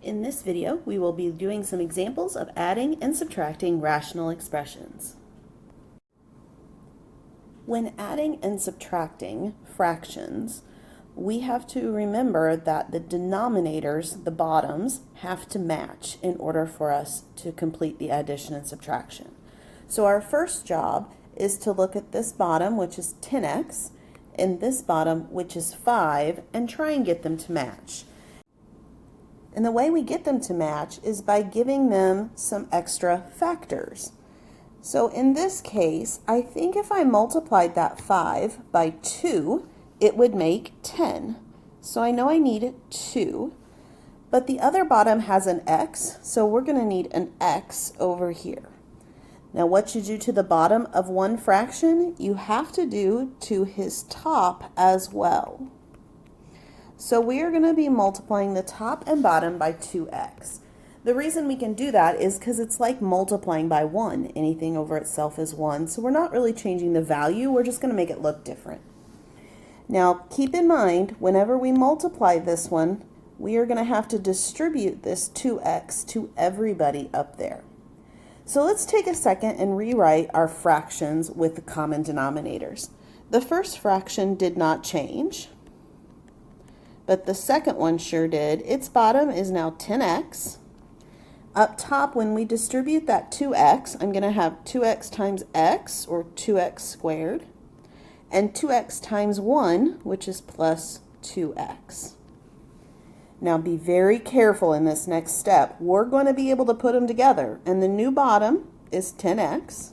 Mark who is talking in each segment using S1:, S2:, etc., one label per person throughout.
S1: In this video, we will be doing some examples of adding and subtracting rational expressions. When adding and subtracting fractions, we have to remember that the denominators, the bottoms, have to match in order for us to complete the addition and subtraction. So our first job is to look at this bottom, which is 10x, and this bottom, which is 5, and try and get them to match. And the way we get them to match is by giving them some extra factors. So in this case, I think if I multiplied that 5 by 2, it would make 10. So I know I need 2. But the other bottom has an x, so we're going to need an x over here. Now what you do to the bottom of one fraction, you have to do to his top as well. So we are going to be multiplying the top and bottom by 2x. The reason we can do that is because it's like multiplying by 1. Anything over itself is 1, so we're not really changing the value, we're just going to make it look different. Now keep in mind, whenever we multiply this one, we are going to have to distribute this 2x to everybody up there. So let's take a second and rewrite our fractions with the common denominators. The first fraction did not change, but the second one sure did. Its bottom is now 10x. Up top, when we distribute that 2x, I'm going to have 2x times x, or 2x squared, and 2x times 1, which is plus 2x. Now be very careful in this next step. We're going to be able to put them together, and the new bottom is 10x.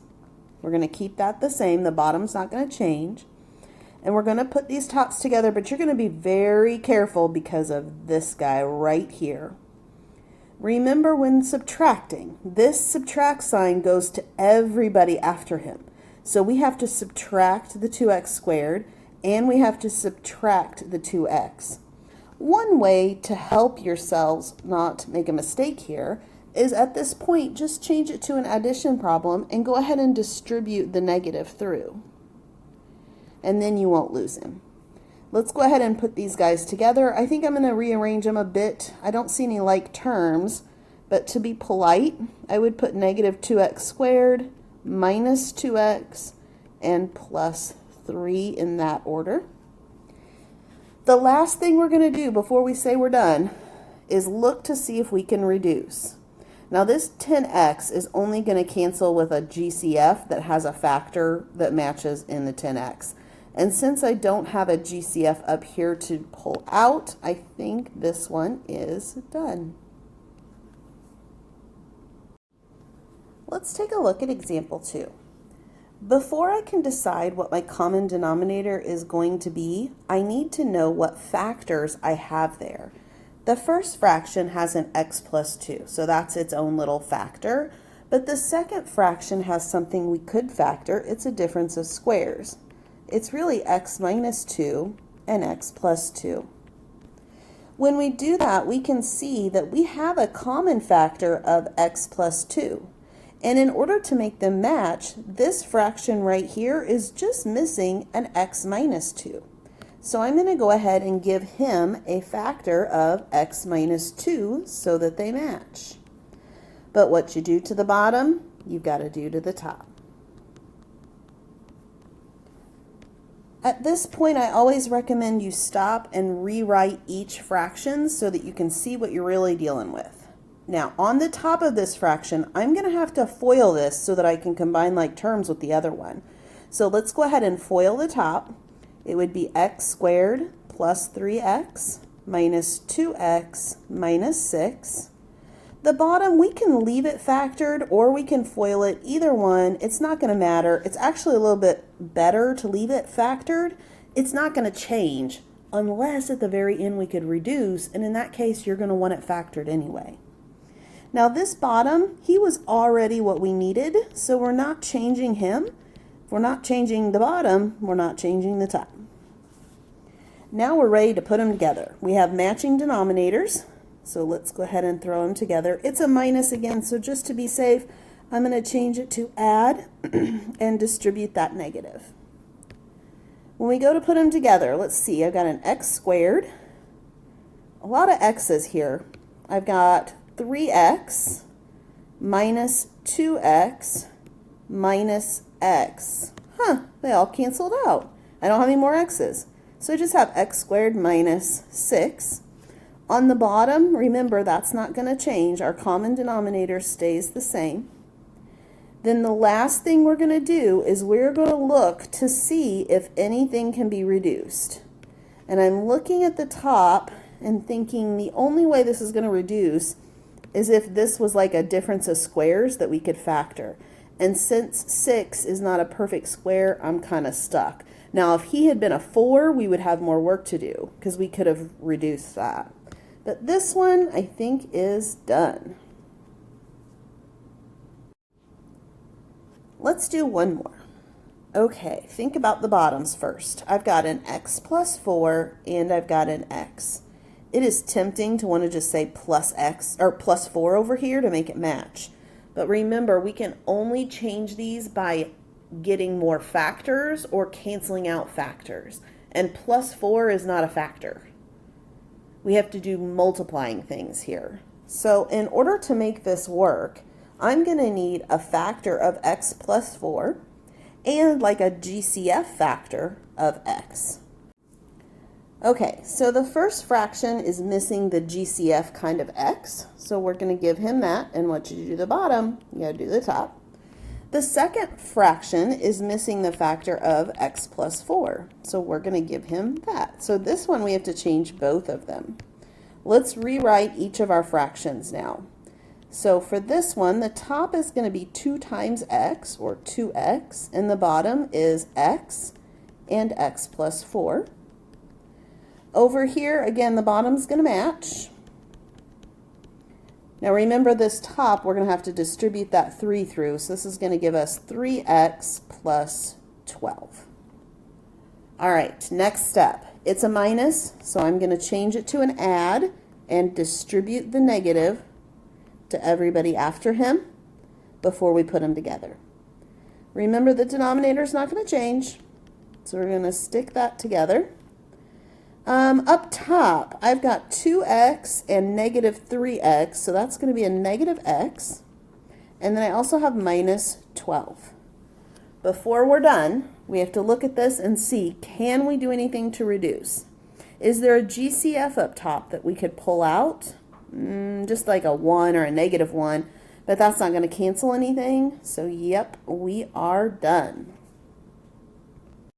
S1: We're going to keep that the same. The bottom's not going to change. And we're going to put these tops together, but you're going to be very careful because of this guy right here. Remember, when subtracting, this subtract sign goes to everybody after him. So we have to subtract the 2x squared, and we have to subtract the 2x. One way to help yourselves not make a mistake here is at this point, just change it to an addition problem and go ahead and distribute the negative through. And then you won't lose him. Let's go ahead and put these guys together. I think I'm going to rearrange them a bit. I don't see any like terms, but to be polite, I would put negative 2x squared minus 2x and plus 3 in that order. The last thing we're going to do before we say we're done is look to see if we can reduce. Now this 10x is only going to cancel with a GCF that has a factor that matches in the 10x. And since I don't have a GCF up here to pull out, I think this one is done. Let's take a look at example 2. Before I can decide what my common denominator is going to be, I need to know what factors I have there. The first fraction has an x plus 2, so that's its own little factor. But the second fraction has something we could factor. It's a difference of squares. It's really x minus 2 and x plus 2. When we do that, we can see that we have a common factor of x plus 2. And in order to make them match, this fraction right here is just missing an x minus 2. So I'm going to go ahead and give him a factor of x minus 2 so that they match. But what you do to the bottom, you've got to do to the top. At this point, I always recommend you stop and rewrite each fraction so that you can see what you're really dealing with. Now, on the top of this fraction, I'm going to have to FOIL this so that I can combine like terms with the other one. So let's go ahead and FOIL the top. It would be x squared plus 3x minus 2x minus 6. The bottom, we can leave it factored or we can FOIL it. Either one, it's not going to matter. It's actually a little bit better to leave it factored. It's not going to change unless at the very end we could reduce, and in that case you're going to want it factored anyway. Now this bottom, he was already what we needed, so we're not changing him. If we're not changing the bottom, we're not changing the top. Now we're ready to put them together. We have matching denominators. So let's go ahead and throw them together. It's a minus again, so just to be safe, I'm going to change it to add and distribute that negative. When we go to put them together, let's see, I've got an x squared, a lot of x's here. I've got 3x minus 2x minus x. They all canceled out. I don't have any more x's. So I just have x squared minus 6. On the bottom, remember that's not going to change. Our common denominator stays the same. Then the last thing we're going to do is we're going to look to see if anything can be reduced. And I'm looking at the top and thinking the only way this is going to reduce is if this was like a difference of squares that we could factor. And since 6 is not a perfect square, I'm kind of stuck. Now, if he had been a 4, we would have more work to do because we could have reduced that. But this one, I think, is done. Let's do one more. Okay, think about the bottoms first. I've got an x plus 4 and I've got an x. It is tempting to want to just say plus x or plus 4 over here to make it match. But remember, we can only change these by getting more factors or canceling out factors. And plus 4 is not a factor. We have to do multiplying things here. So in order to make this work, I'm going to need a factor of x plus 4 and like a GCF factor of x. Okay, so the first fraction is missing the GCF kind of x, so we're going to give him that, and what you do the bottom, you got to do the top. The second fraction is missing the factor of x plus 4, so we're going to give him that. So this one we have to change both of them. Let's rewrite each of our fractions now. So for this one, the top is going to be 2 times x, or 2x, and the bottom is x and x plus 4. Over here, again, the bottom's going to match. Now remember this top, we're going to have to distribute that 3 through, so this is going to give us 3x plus 12. All right, next step. It's a minus, so I'm going to change it to an add and distribute the negative to everybody after him before we put them together. Remember the denominator is not going to change, so we're going to stick that together. Up top, I've got 2x and negative 3x, so that's going to be a negative x. And then I also have minus 12. Before we're done, we have to look at this and see, can we do anything to reduce? Is there a GCF up top that we could pull out? Just like a 1 or a negative 1, but that's not going to cancel anything. So, yep, we are done.